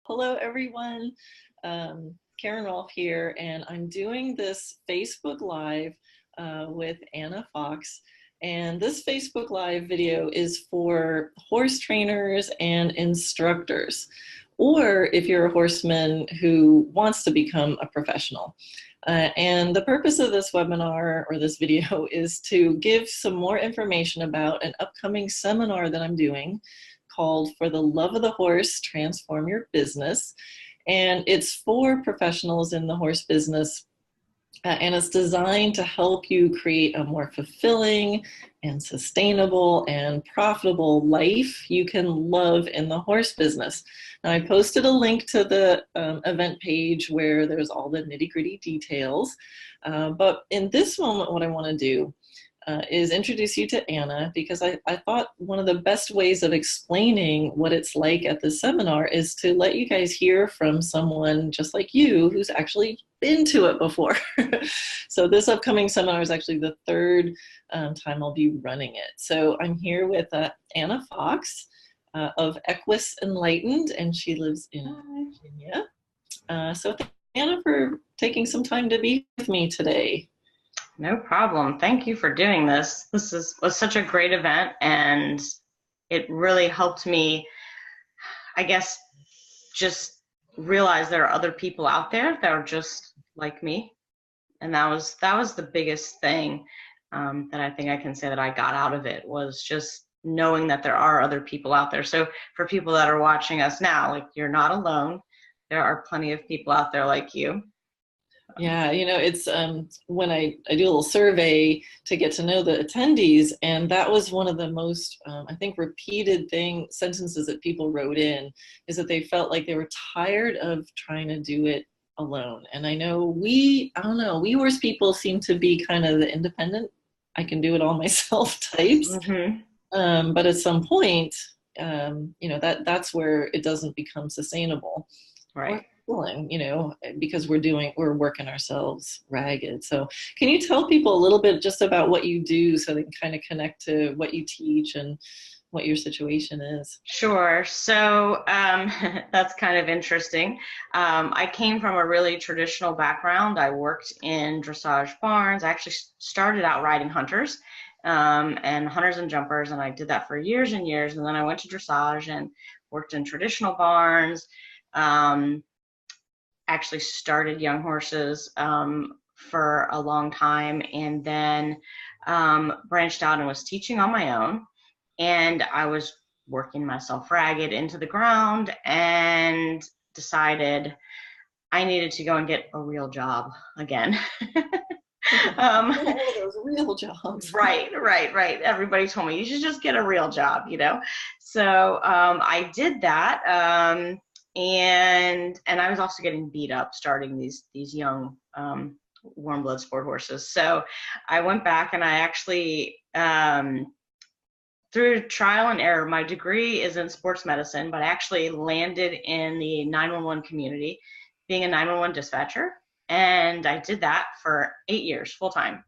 Hello, everyone. Karen Rolfe here, and I'm doing this Facebook Live with Anna Fox. And this Facebook Live video is for horse trainers and instructors, or if you're a horseman who wants to become a professional. And the purpose of this webinar or this video is to give some more information about an upcoming seminar that I'm doing called For the Love of the Horse, Transform Your Business. And it's for professionals in the horse business. And it's designed to help you create a more fulfilling and sustainable and profitable life you can love in the horse business. Now, I posted a link to the event page where there's all the nitty-gritty details. But in this moment, what I want to do is introduce you to Anna, because I thought one of the best ways of explaining what it's like at the seminar is to let you guys hear from someone just like you who's actually been to it before. So this upcoming seminar is actually the third time I'll be running it. So I'm here with Anna Fox of Equus Enlightened, and she lives in Virginia. So thank you, Anna, for taking some time to be with me today. No problem. Thank you for doing this. This was such a great event, and it really helped me, I guess, just realize there are other people out there that are just like me. And that was the biggest thing that I think I can say that I got out of it, was just knowing that there are other people out there. So for people that are watching us now, like, you're not alone. There are plenty of people out there like you. Yeah, you know, it's when I do a little survey to get to know the attendees, and that was one of the most, I think, repeated sentences that people wrote in, is that they felt like they were tired of trying to do it alone. And I know we horse people seem to be kind of the independent, I can do it all myself types. Mm-hmm. But at some point, you know, that's where it doesn't become sustainable. Right. You know, because we're working ourselves ragged. So can you tell people a little bit just about what you do so they can kind of connect to what you teach and what your situation is? Sure. So that's kind of interesting. I came from a really traditional background. I worked in dressage barns. I actually started out riding hunters and hunters and jumpers, and I did that for years and years. And then I went to dressage and worked in traditional barns. Actually started young horses for a long time, and then branched out and was teaching on my own. And I was working myself ragged into the ground, and decided I needed to go and get a real job again. Those real jobs. Right. Everybody told me you should just get a real job, you know. So I did that. And I was also getting beat up starting these young warm blood sport horses. So I went back, and I actually, through trial and error, my degree is in sports medicine, but I actually landed in the 911 community, being a 911 dispatcher. And I did that for 8 years full time.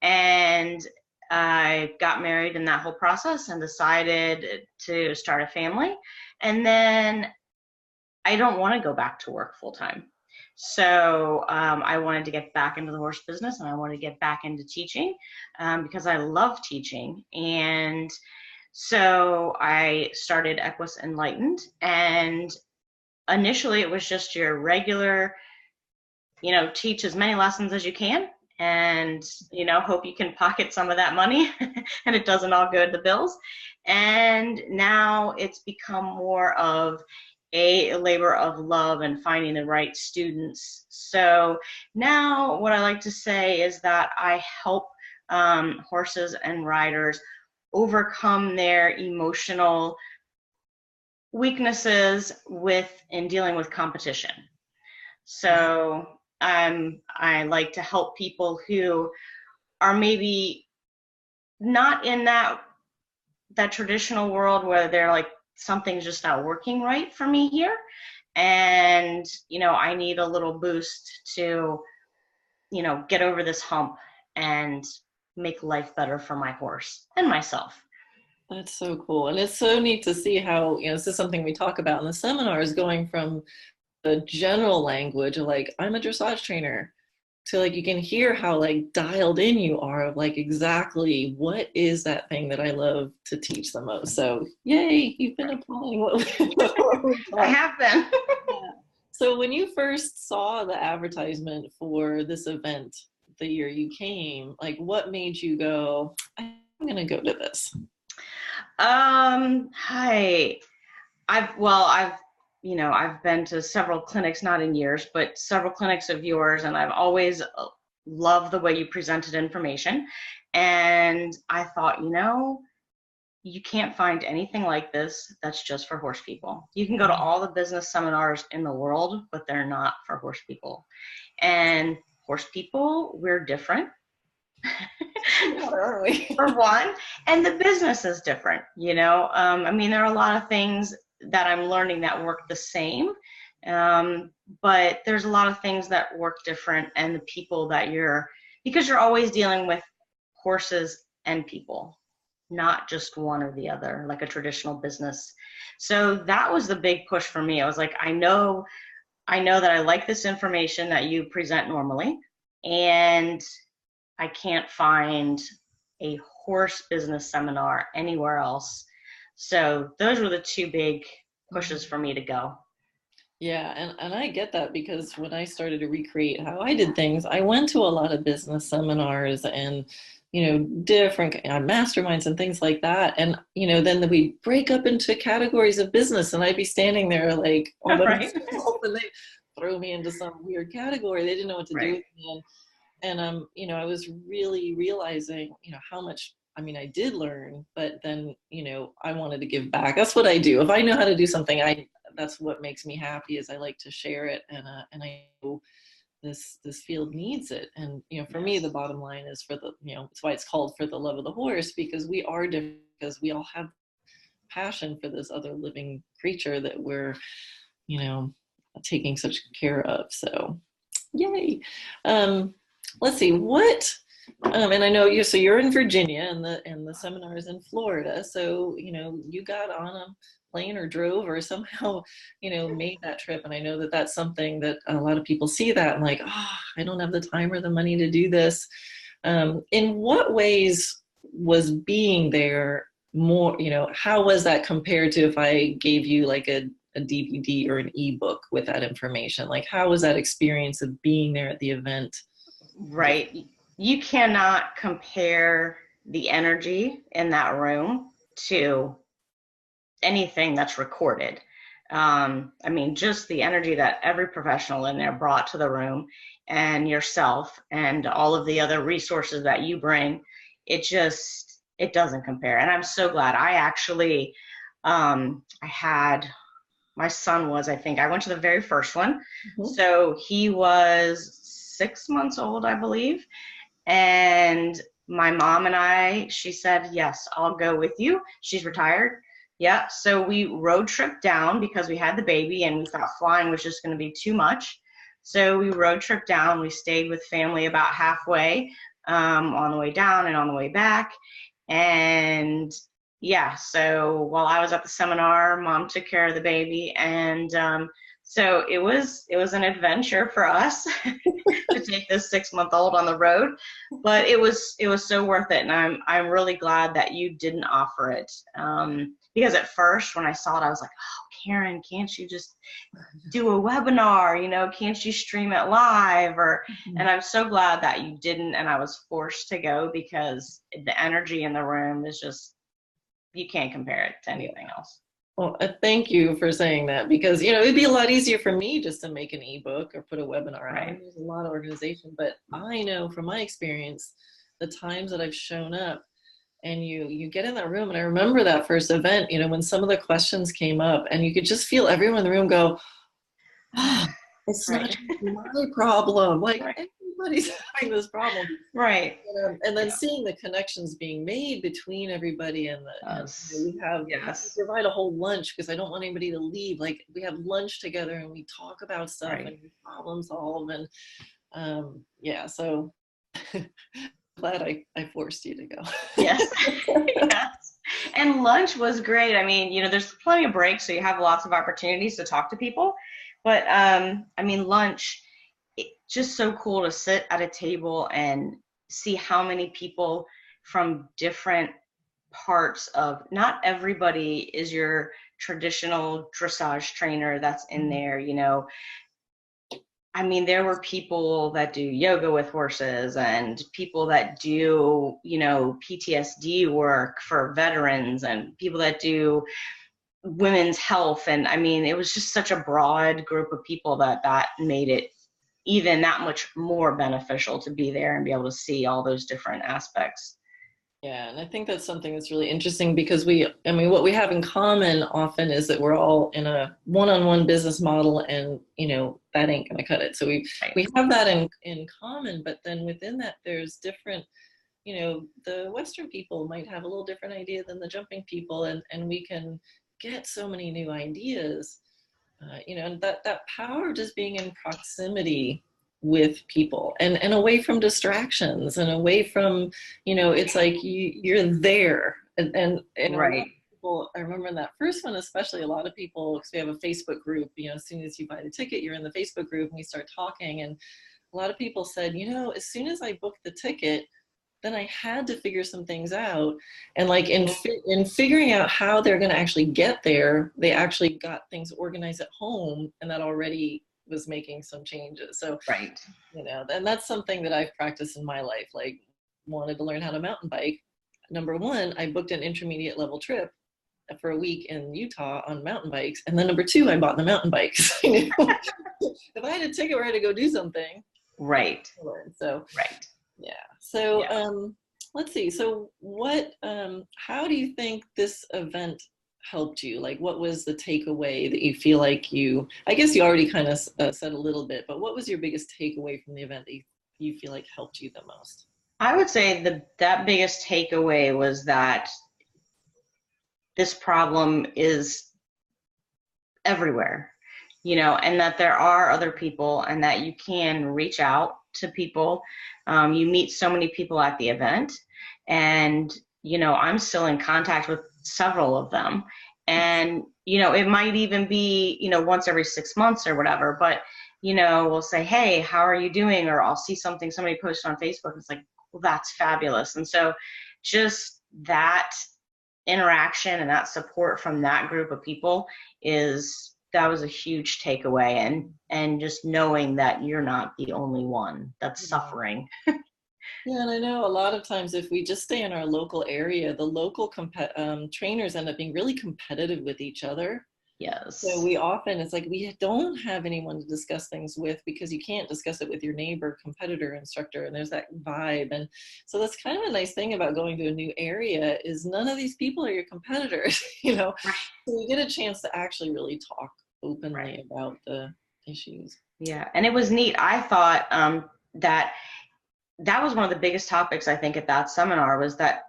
And I got married in that whole process and decided to start a family. And then I don't want to go back to work full time. So I wanted to get back into the horse business, and I wanted to get back into teaching because I love teaching. And so I started Equus Enlightened, and initially it was just your regular, you know, teach as many lessons as you can, and, you know, hope you can pocket some of that money and it doesn't all go to the bills. And now it's become more of a labor of love and finding the right students. So now what I like to say is that I help horses and riders overcome their emotional weaknesses in dealing with competition. So I like to help people who are maybe not in that traditional world where they're like, something's just not working right for me here, and, you know, I need a little boost to, you know, get over this hump and make life better for my horse and myself. That's so cool. And it's so neat to see how, this is something we talk about in the seminars, going from the general language of like, I'm a dressage trainer, to like, you can hear how like dialed in you are of like exactly what is that thing that I love to teach the most. So yay, you've been applying what we I taught. have been. Yeah. So when you first saw the advertisement for this event the year you came, like what made you go, I'm going to go to this? Hi. I've been to several clinics, not in years, but several clinics of yours, and I've always loved the way you presented information. And I thought, you can't find anything like this that's just for horse people. You can go to all the business seminars in the world, but they're not for horse people. And horse people, we're different. Are we? For one, and the business is different. There are a lot of things that I'm learning that work the same, but there's a lot of things that work different, and the people that because you're always dealing with horses and people, not just one or the other, like a traditional business. So that was the big push for me. I was like, I know that I like this information that you present normally, and I can't find a horse business seminar anywhere else. So those were the two big pushes for me to go. Yeah, and I get that, because when I started to recreate how I did things, I went to a lot of business seminars and, different masterminds and things like that. And, then we break up into categories of business, and I'd be standing there like all by Right. myself, and they throw me into some weird category. They didn't know what to do with me. And I was really realizing, how much, I did learn, but then, I wanted to give back. That's what I do. If I know how to do something, that's what makes me happy, is I like to share it. And I know this field needs it. And, for me, the bottom line is it's why it's called For the Love of the Horse, because we are different, because we all have passion for this other living creature that we're, taking such care of. So yay. Let's see and I know you're in Virginia, and the seminar is in Florida. So, you got on a plane or drove or somehow, made that trip. And I know that that's something that a lot of people see that and like, I don't have the time or the money to do this. In what ways was being there more, how was that compared to if I gave you like a DVD or an ebook with that information? Like, how was that experience of being there at the event? Right. You cannot compare the energy in that room to anything that's recorded. Just the energy that every professional in there brought to the room, and yourself and all of the other resources that you bring, it doesn't compare. And I'm so glad. I actually, my son was, I went to the very first one. Mm-hmm. So he was 6 months old, I believe. And my mom and she said, yes, I'll go with you. She's retired. Yeah. So we road tripped down because we had the baby and we thought flying was just going to be too much. So we road tripped down. We stayed with family about halfway, on the way down and on the way back. And yeah, so while I was at the seminar, Mom took care of the baby, and so it was an adventure for us to take this 6-month-old on the road, but it was so worth it, and I'm really glad that you didn't offer it, because at first when I saw it, I was like, oh, Karen, can't you just do a webinar? Can't you stream it live? And I'm so glad that you didn't, and I was forced to go, because the energy in the room is just, you can't compare it to anything else. Well, thank you for saying that, because, it'd be a lot easier for me just to make an ebook or put a webinar out. Right. There's a lot of organization, but I know from my experience, the times that I've shown up and you get in that room, and I remember that first event, when some of the questions came up and you could just feel everyone in the room go, it's not my problem. Like, everybody's having this problem. Right. And then seeing the connections being made between everybody, and we provide a whole lunch, because I don't want anybody to leave. Like, we have lunch together and we talk about stuff and problem solve. And so glad I forced you to go. Yes. Yes. And lunch was great. I mean, there's plenty of breaks, so you have lots of opportunities to talk to people. But I mean, lunch, just so cool to sit at a table and see how many people from different parts of, not everybody is your traditional dressage trainer that's in there, I mean, there were people that do yoga with horses and people that do, PTSD work for veterans and people that do women's health. And I mean, it was just such a broad group of people that made it even that much more beneficial to be there and be able to see all those different aspects. Yeah, and I think that's something that's really interesting because what we have in common often is that we're all in a one-on-one business model, and that ain't gonna cut it. So we have that in common, but then within that there's different, the Western people might have a little different idea than the jumping people, and we can get so many new ideas, and that power of just being in proximity with people and away from distractions and away from, it's like you're there. And a lot of Right. people, I remember in that first one, especially a lot of people, because we have a Facebook group, as soon as you buy the ticket, you're in the Facebook group and we start talking. And a lot of people said, as soon as I booked the ticket, then I had to figure some things out. And like in figuring out how they're going to actually get there, they actually got things organized at home, and that already was making some changes. So, Right. And that's something that I've practiced in my life. Like, wanted to learn how to mountain bike. Number one, I booked an intermediate level trip for a week in Utah on mountain bikes. And then number two, I bought the mountain bikes. If I had a ticket where I had to go do something. Right. So, right. Yeah. So, Yeah. Let's see. So how do you think this event helped you? Like, what was the takeaway that you feel like I guess you already kind of said a little bit, but what was your biggest takeaway from the event that you feel like helped you the most? I would say that biggest takeaway was that this problem is everywhere, and that there are other people and that you can reach out to people. You meet so many people at the event, and, I'm still in contact with several of them. And, it might even be, once every 6 months or whatever, but, we'll say, hey, how are you doing? Or I'll see something somebody posted on Facebook. It's like, well, that's fabulous. And so just that interaction and that support from that group of people that was a huge takeaway, and just knowing that you're not the only one that's suffering. Yeah, and I know a lot of times if we just stay in our local area, the local trainers end up being really competitive with each other. Yes. So it's like we don't have anyone to discuss things with, because you can't discuss it with your neighbor, competitor, instructor, and there's that vibe. And so that's kind of a nice thing about going to a new area, is none of these people are your competitors, Right. So you get a chance to actually really talk openly Right. about the issues. Yeah, and it was neat. I thought that was one of the biggest topics, I think, at that seminar, was that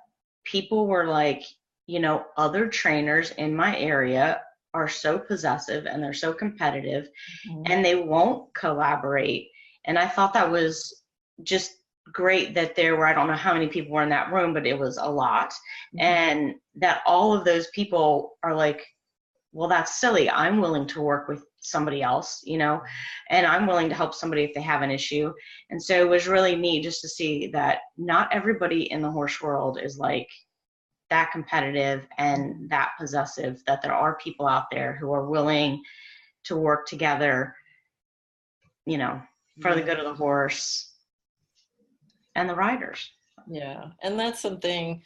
people were like, other trainers in my area are so possessive and they're so competitive, and they won't collaborate. And I thought that was just great that there were, I don't know how many people were in that room, but it was a lot. And that all of those people are like, well, that's silly. I'm willing to work with somebody else, and I'm willing to help somebody if they have an issue. And so it was really neat just to see that not everybody in the horse world is like that competitive and that possessive, that there are people out there who are willing to work together, for the good of the horse and the riders. Yeah, and that's something,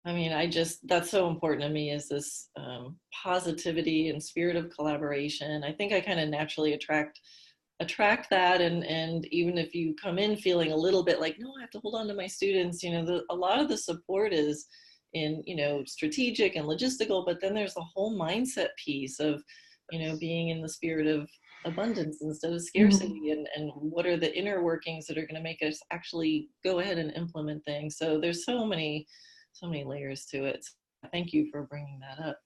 that's so important to me, is this positivity and spirit of collaboration. I think I kind of naturally attract that, and even if you come in feeling a little bit like, no, I have to hold on to my students, a lot of the support is in, strategic and logistical, but then there's the whole mindset piece of, being in the spirit of abundance instead of scarcity, and what are the inner workings that are going to make us actually go ahead and implement things. So there's so many layers to it. So thank you for bringing that up.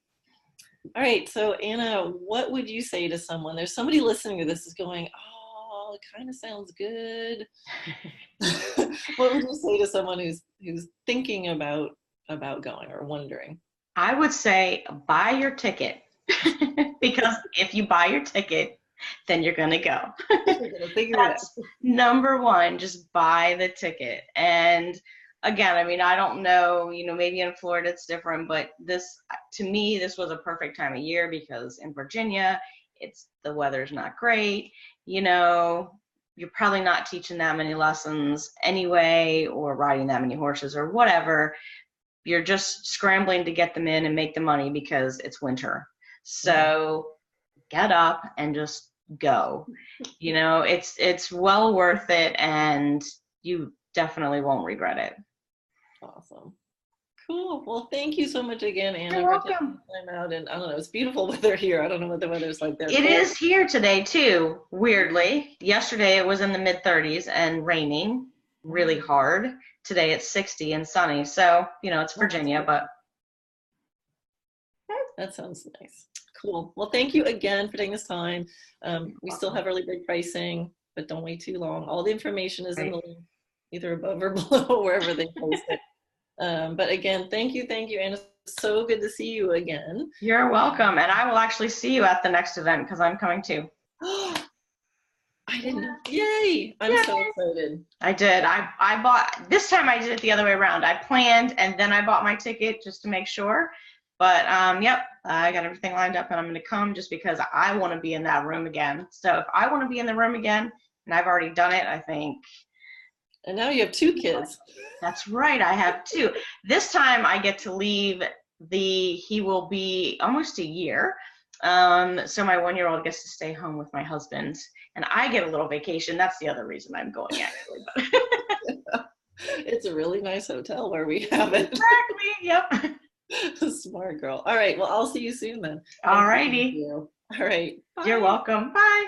All right, so Anna, what would you say to someone? There's somebody listening to this is going, oh, it kind of sounds good. What would you say to someone who's thinking about going or wondering? I would say buy your ticket because if you buy your ticket, then you're going to go. You're gonna figure it out. That's number one, just buy the ticket. And again, I mean, I don't know, maybe in Florida it's different, but to me, this was a perfect time of year because in Virginia, the weather's not great. You're probably not teaching that many lessons anyway, or riding that many horses or whatever. You're just scrambling to get them in and make the money because it's winter. So get up and just go. It's well worth it, and you definitely won't regret it. Awesome. Cool. Well, thank you so much again, Anna. You're welcome. Time out, and I don't know, it's beautiful weather here. I don't know what the weather's like there. It is here today too, weirdly. Yesterday it was in the mid-30s and raining really hard. Today it's 60 and sunny. So, it's Virginia, but that sounds nice. Cool. Well, thank you again for taking this time. We still have early bird pricing, but don't wait too long. All the information is in the link, either above or below, wherever they post it. But again, thank you, and it's so good to see you again. You're welcome, and I will actually see you at the next event because I'm coming too. I didn't know. Yay! I'm so excited. I did. I bought, this time I did it the other way around. I planned and then I bought my ticket just to make sure. But yep, I got everything lined up and I'm going to come just because I want to be in that room again. So if I want to be in the room again and I've already done it, I think. And now you have 2 kids. That's right. I have 2. This time I get to leave he will be almost a year. So my 1-year-old gets to stay home with my husband and I get a little vacation. That's the other reason I'm going actually. It's a really nice hotel where we have it. Exactly. Yep. Smart girl. All right. Well, I'll see you soon then. All righty. All right. Bye. You're welcome. Bye.